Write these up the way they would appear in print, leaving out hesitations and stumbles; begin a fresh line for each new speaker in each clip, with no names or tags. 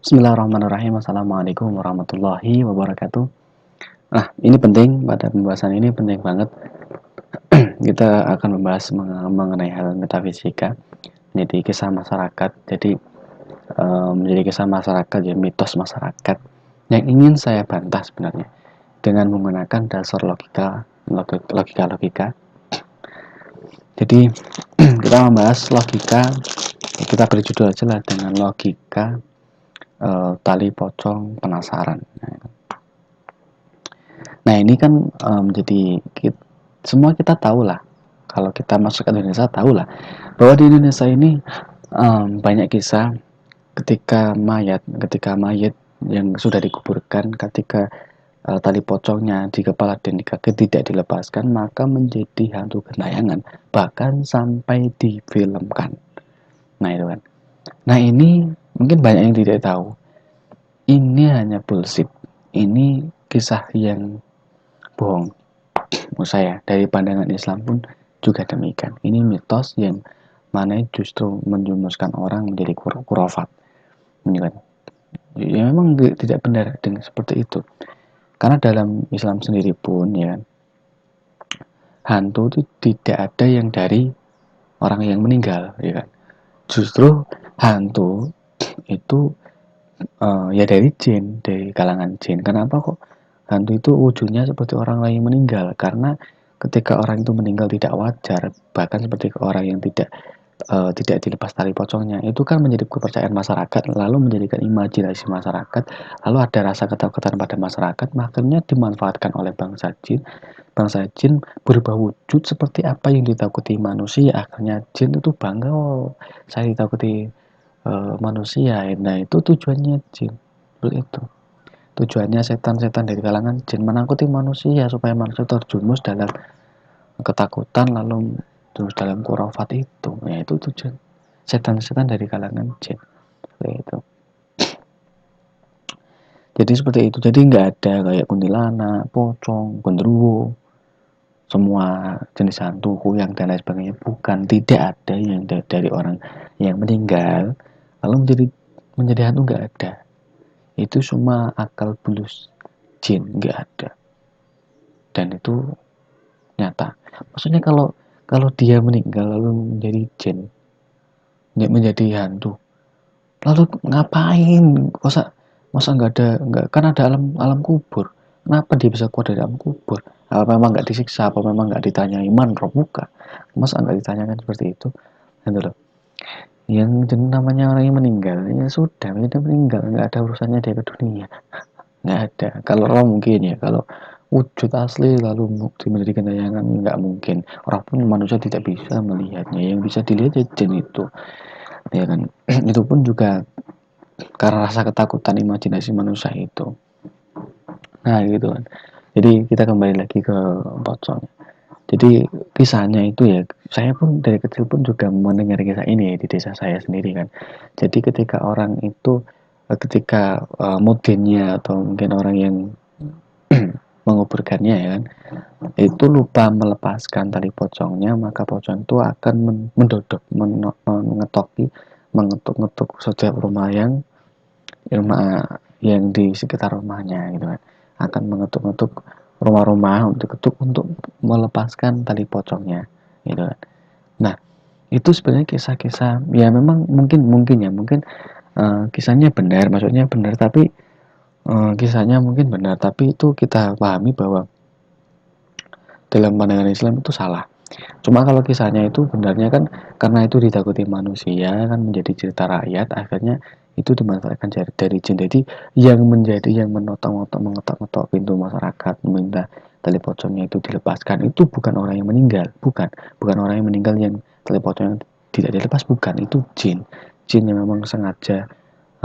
Bismillahirrahmanirrahim. Assalamualaikum warahmatullahi wabarakatuh. Nah, ini penting, pada pembahasan ini penting banget. Kita akan membahas mengenai hal metafisika, menjadi kisah masyarakat. Jadi, menjadi kisah masyarakat, ya mitos masyarakat yang ingin saya bantah sebenarnya dengan menggunakan dasar logika. Jadi, kita membahas logika. Kita beri judul aja lah dengan logika tali pocong penasaran. Nah, ini kan semua kita tahu lah, kalau kita masuk ke Indonesia tahu lah bahwa di Indonesia ini banyak kisah ketika mayat yang sudah dikuburkan, ketika tali pocongnya di kepala dan di kaki tidak dilepaskan, maka menjadi hantu gentayangan, bahkan sampai difilmkan. Nah, itu kan. Nah, ini mungkin banyak yang tidak tahu. Ini hanya bullshit. Ini kisah yang bohong. Menurut saya, dari pandangan Islam pun juga demikian. Ini mitos yang mana justru menjumuskan orang menjadi kurafat. Ini kan. Ya memang tidak benar dengan seperti itu. Karena dalam Islam sendiri pun ya, hantu itu tidak ada yang dari orang yang meninggal, ya kan. Justru hantu itu ya dari jin, dari kalangan jin. Kenapa kok hantu itu wujudnya seperti orang lain meninggal? Karena ketika orang itu meninggal tidak wajar, bahkan seperti orang yang tidak dilepas tali pocongnya, itu kan menjadi kepercayaan masyarakat, lalu menjadikan imajinasi masyarakat, lalu ada rasa ketakutan pada masyarakat, makanya dimanfaatkan oleh bangsa jin. Bangsa jin berubah wujud seperti apa yang ditakuti manusia. Akhirnya jin itu bangga, oh saya ditakuti manusia. Nah, itu tujuannya jin. Itu tujuannya setan-setan dari kalangan jin menakuti manusia supaya manusia terjumus dalam ketakutan, lalu terus dalam kurafat itu. Ya, itu tujuan setan-setan dari kalangan jin. Seperti itu. Jadi seperti itu. Jadi nggak ada kayak kuntilanak, pocong, genderuwo, semua jenis hantu, kuyang dan lain sebagainya. Bukan, tidak ada yang dari orang yang meninggal lalu menjadi hantu, nggak ada. Itu cuma akal bulus jin, nggak ada. Dan itu nyata. Maksudnya kalau kalau dia meninggal lalu menjadi jin, menjadi hantu, lalu ngapain? Masa nggak, kan ada alam kubur. Kenapa dia bisa keluar dari alam kubur? Apa memang nggak disiksa? Apa memang nggak ditanyai man robuka? Masa nggak ditanyakan seperti itu? Gitu loh. Yang namanya orang yang meninggal, ya sudah, dia meninggal, nggak ada urusannya dia ke dunia. Nggak ada. Kalau orang mungkin ya, kalau wujud asli lalu menjadi tayangan, nggak mungkin. Orang pun manusia tidak bisa melihatnya. Yang bisa dilihat ya jin itu, ya kan. Itu pun juga karena rasa ketakutan imajinasi manusia itu. Nah, gitu kan. Jadi kita kembali lagi ke pocong. Jadi kisahnya itu ya, saya pun dari kecil pun juga mendengar kisah ini ya, di desa saya sendiri kan. Jadi ketika orang itu ketika mudennya atau mungkin orang yang menguburkannya ya kan, itu lupa melepaskan tali pocongnya, maka pocong itu akan mendodok, mengetuk-ngetuk setiap rumah yang di sekitar rumahnya gitu kan, akan mengetuk-ngetuk rumah-rumah untuk melepaskan tali pocongnya gitu kan. Nah, itu sebenarnya kisah-kisah ya, memang mungkin kisahnya benar, maksudnya benar, tapi kisahnya mungkin benar, tapi itu kita pahami bahwa dalam pandangan Islam itu salah. Cuma kalau kisahnya itu benarnya kan, karena itu ditakuti manusia kan, menjadi cerita rakyat, akhirnya itu dimanfaatkan dari jin. Jadi yang menotong-notong, mengetok-ngetok pintu masyarakat meminta tali pocongnya itu dilepaskan, itu bukan orang yang meninggal, bukan orang yang meninggal yang tali pocongnya tidak dilepas, bukan, itu jin yang memang sengaja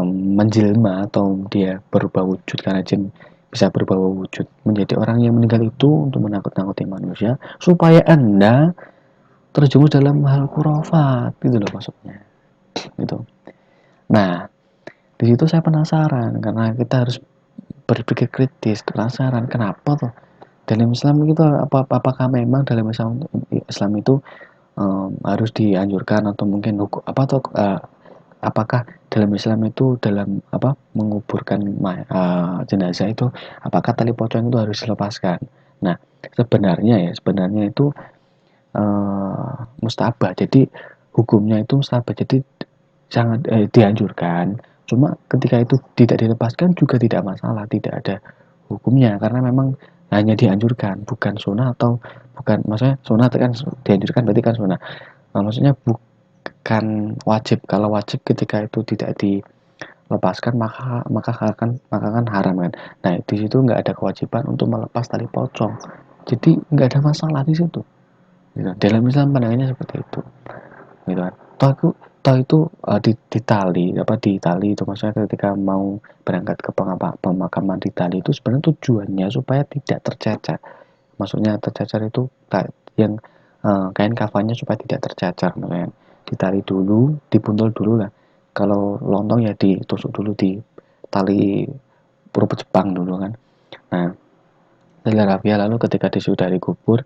menjelma atau dia berubah wujud, karena jin bisa berubah wujud menjadi orang yang meninggal itu untuk menakut-nakuti manusia supaya Anda terjerumus dalam hal kurafat, gitu loh maksudnya. Gitu. Nah, di situ saya penasaran, karena kita harus berpikir kritis, penasaran kenapa tuh dalam Islam itu, apakah memang dalam Islam itu harus dianjurkan, atau mungkin hukum apa tuh apakah dalam Islam itu dalam menguburkan jenazah itu apakah tali pocong itu harus dilepaskan. Nah, sebenarnya itu mustabah. Jadi hukumnya itu mustabah. Jadi sangat dianjurkan. Cuma ketika itu tidak dilepaskan juga tidak masalah, tidak ada hukumnya karena memang hanya dianjurkan, bukan sunnah atau bukan maksudnya sunnah kan dianjurkan berarti kan sunnah. Nah, maksudnya bukan wajib. Kalau wajib ketika itu tidak dilepaskan maka kan haram kan. Nah, di situ nggak ada kewajiban untuk melepas tali pocong. Jadi nggak ada masalah di situ. Gitu. Dalam Islam pandangannya seperti itu. Gitu kan. Toh itu di tali itu maksudnya ketika mau berangkat ke pemakaman di tali itu sebenarnya tujuannya supaya tidak tercecer. Maksudnya tercecer itu yang kain kafannya supaya tidak tercecer, makanya ditali dulu, dibuntul dulu lah. Kalau lontong ya ditusuk dulu di tali purba Jepang dulu kan. Nah, setelah rapiah lalu ketika sudah dikubur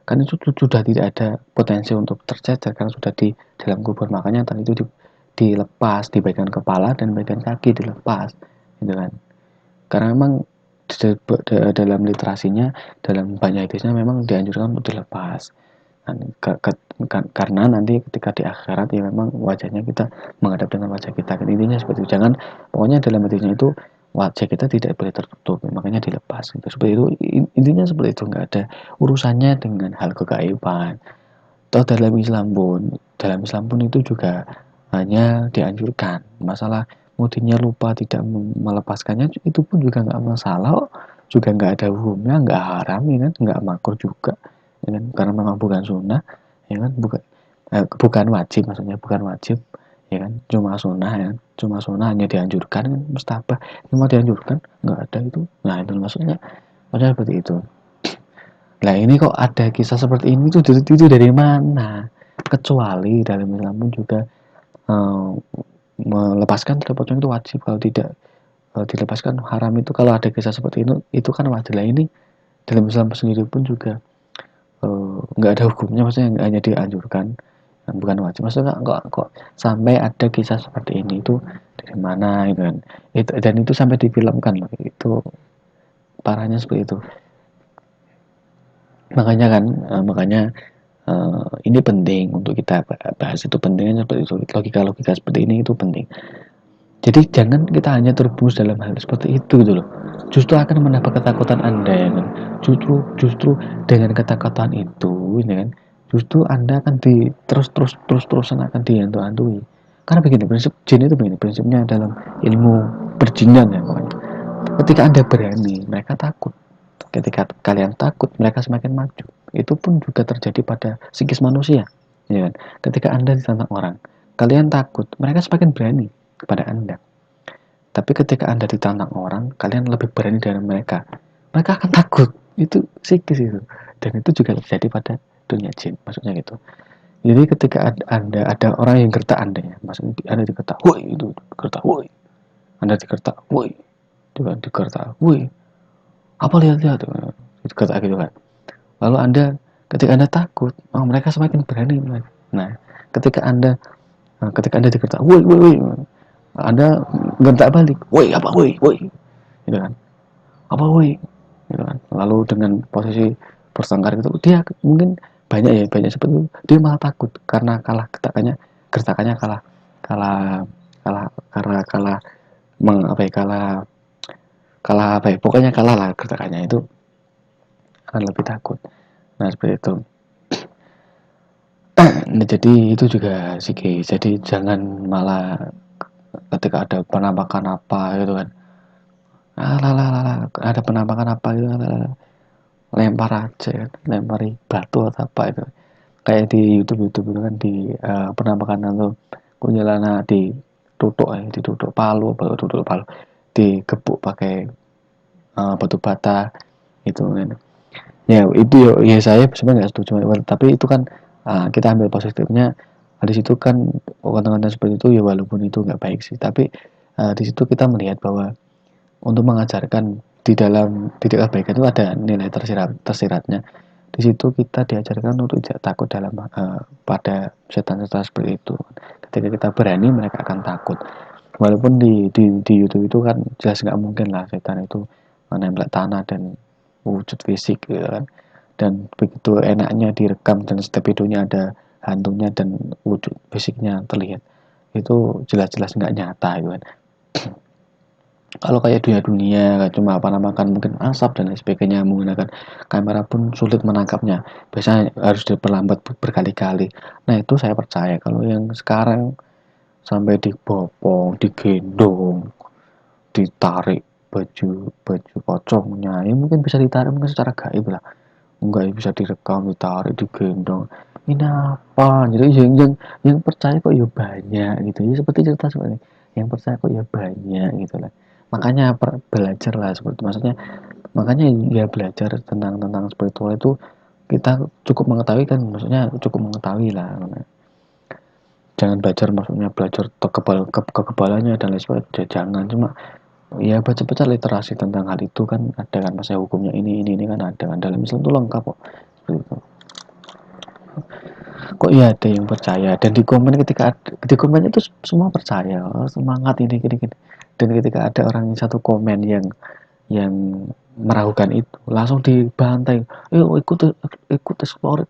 kan itu sudah tidak ada potensi untuk tercecer karena sudah di dalam kubur, makanya tali itu dilepas di bagian kepala dan bagian kaki dilepas gitu kan. Karena memang dalam literasinya, dalam banyak hadisnya memang dianjurkan untuk dilepas. Karena nanti ketika di akhirat ya memang wajahnya kita menghadap dengan wajah kita. Intinya seperti itu. Jangan, pokoknya dalam hadisnya itu wajah kita tidak boleh tertutup, makanya dilepas. Gitu. Seperti itu, intinya seperti itu, nggak ada urusannya dengan hal kegaiban. Toh dalam Islam pun itu juga hanya dianjurkan. Masalah mudinya lupa tidak melepaskannya itu pun juga nggak masalah, juga nggak ada hukumnya, nggak haram ya kan, nggak makruh juga ya kan? Karena memang bukan sunnah ya kan, bukan wajib, maksudnya bukan wajib ya kan, cuma sunnah ya kan? Cuma sunnah, hanya dianjurkan kan, mustabah cuma dianjurkan, nggak ada itu. Nah itu maksudnya seperti itu. Nah ini kok ada kisah seperti ini tuh itu dari mana? Kecuali dalam Islam pun juga eh, melepaskan tali pocong itu wajib. Kalau tidak dilepaskan haram. Itu kalau ada kisah seperti itu kan wajib. Lah ini dalam Islam sendiri pun juga nggak ada hukumnya, maksudnya hanya dianjurkan, bukan wajib. Maksudnya kok sampai ada kisah seperti ini itu dari mana gitu kan? Dan itu sampai difilmkan loh. Itu parahnya seperti itu. Makanya ini penting untuk kita bahas, itu pentingnya seperti itu, logika seperti ini itu penting. Jadi jangan kita hanya terbunuh dalam hal seperti itu gitu loh. Justru akan menambah ketakutan Anda ya kan. Justru dengan ketakutan itu ya kan, justru Anda akan terusan akan dihantu-hantui. Karena begini, prinsip jin itu begini, prinsipnya dalam ilmu perjinan ya pokoknya. Ketika Anda berani, mereka takut. Ketika kalian takut, mereka semakin maju. Itu pun juga terjadi pada psikis manusia. Ya kan? Ketika Anda ditantang orang, kalian takut, mereka semakin berani kepada Anda. Tapi ketika Anda ditantang orang, kalian lebih berani dari mereka. Mereka akan takut. Itu psikis itu. Dan itu juga terjadi pada dunia jin. Maksudnya gitu. Jadi ketika ada orang yang gertak Anda ya, maksudnya Anda digertak, woi itu gertak, woi. Anda digertak, woi. Digertak, woi. Apa lihat-lihat itu gertak gitu kan. Lalu ketika Anda takut, mereka semakin berani. Nah, ketika Anda digertak, woi, woi, woi. Anda gentak balik, woi apa woi, woi, gitu kan, apa woi, gitu kan. Lalu dengan posisi bersangkar itu dia mungkin banyak seperti itu, dia malah takut karena gertakannya kalah, kalah, kalah, karena kalah, kalah apa ya, pokoknya kalah lah gertakannya itu, akan lebih takut. Nah seperti itu. Nah, jadi itu juga sih, jadi jangan malah ketika ada penampakan apa gitu kan, ada penampakan apa gitu, lempar aja kan, lempari batu atau apa itu, kayak di YouTube itu kan, di penampakan atau kuntilanak ditutup palu, digebuk pakai batu bata itu kan. Ya itu ya saya sebenarnya nggak setuju, tapi itu kan kita ambil positifnya. Di situ kan konten-konten seperti itu ya, walaupun itu nggak baik sih, tapi di situ kita melihat bahwa untuk mengajarkan di dalam didik kebaikan itu ada nilai tersiratnya. Di situ kita diajarkan untuk tidak takut pada setan-setan seperti itu. ketika kita berani mereka akan takut. Walaupun di YouTube itu kan jelas nggak mungkin lah setan itu menembak tanah dan wujud fisik gitu kan. Dan begitu enaknya direkam dan setiap videonya ada hantunya dan wujud fisiknya terlihat, itu jelas-jelas nggak nyata gitu kan. Kalau kayak dunia-dunia cuma apa namakan mungkin asap dan lain sebagainya, menggunakan kamera pun sulit menangkapnya, biasanya harus diperlambat berkali-kali. Nah itu saya percaya. Kalau yang sekarang sampai dibopong, digendong, ditarik baju baju pocongnya, ya mungkin bisa ditarik mungkin secara gaib lah, enggak ya bisa direkam, ditarik, digendong, ini apa. Jadi yang percaya kok ya banyak gitu ya, seperti cerita seperti ini, yang percaya kok ya banyak gitu lah. Makanya belajar lah seperti maksudnya, makanya ya belajar tentang spiritual itu kita cukup mengetahui kan, maksudnya cukup mengetahui lah. Jangan belajar maksudnya belajar kekebalannya dan lain sebagainya, jangan cuma ya baca-baca literasi tentang hal itu kan ada kan, masa hukumnya ini kan ada kan, dalam Islam itu lengkap kok seperti itu. Kok ya ada yang percaya, dan di komen ketika di komen itu semua percaya, oh, semangat ini. Dan ketika ada orang yang satu komen yang meragukan itu langsung dibantai, yuk ikut explore,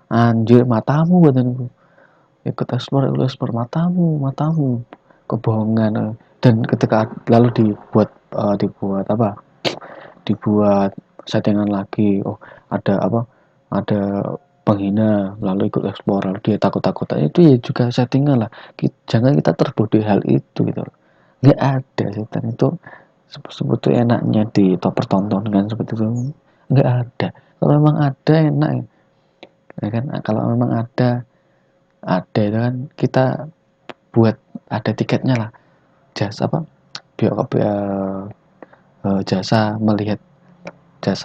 anjir matamu badanku, ikut explore matamu kebohongan. Dan ketika lalu dibuat apa, dibuat settingan lagi, oh ada apa, ada penghina lalu ikut explore lalu dia takut-takut, itu ya juga settingan lah. Jangan kita terbodoh hal itu gitu. Nggak ada setan itu sebetulnya enaknya dipertontonkan seperti itu, nggak ada. Kalau memang ada enak ya kan, kalau memang ada itu kan kita buat ada tiketnya lah, jasa apa, jasa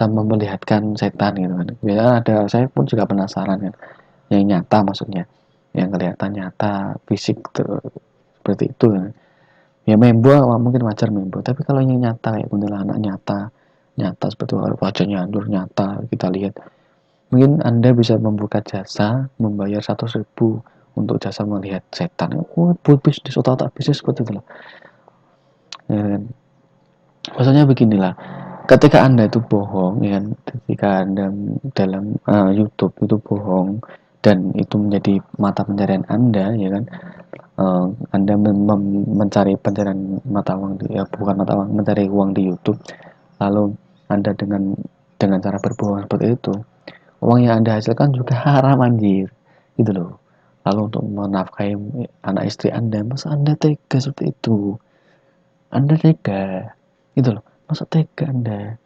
memelihatkan setan gitu kan. Ya ada, saya pun juga penasaran kan, yang nyata maksudnya, yang kelihatan nyata fisik tuh, seperti itu kan. Ya membo mungkin wajar membo, tapi kalau yang nyata kayak kuntilanak nyata, nyata seperti wajahnya hancur nyata kita lihat, mungkin Anda bisa membuka jasa, membayar 100.000 untuk jasa melihat setan. Oh, buat bisnis, otak bisnis seperti itu lah. Ya kan? Maksudnya beginilah, ketika Anda itu bohong, ya kan, ketika Anda dalam YouTube itu bohong dan itu menjadi mata pencarian Anda, ya kan, Anda mencari pencarian mata uang ya bukan mata uang, mencari uang di YouTube, lalu Anda dengan cara berbohong seperti itu, uang yang Anda hasilkan juga haram anjir, gitu loh. Lalu untuk menafkahi anak istri Anda, masa Anda tega seperti itu? Anda tega, gitu loh. Masa tega Anda?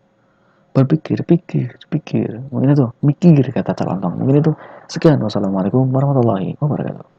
Pikir. Mungkin itu mikir kata calon. Mungkin itu sekian. Wassalamualaikum warahmatullahi wabarakatuh.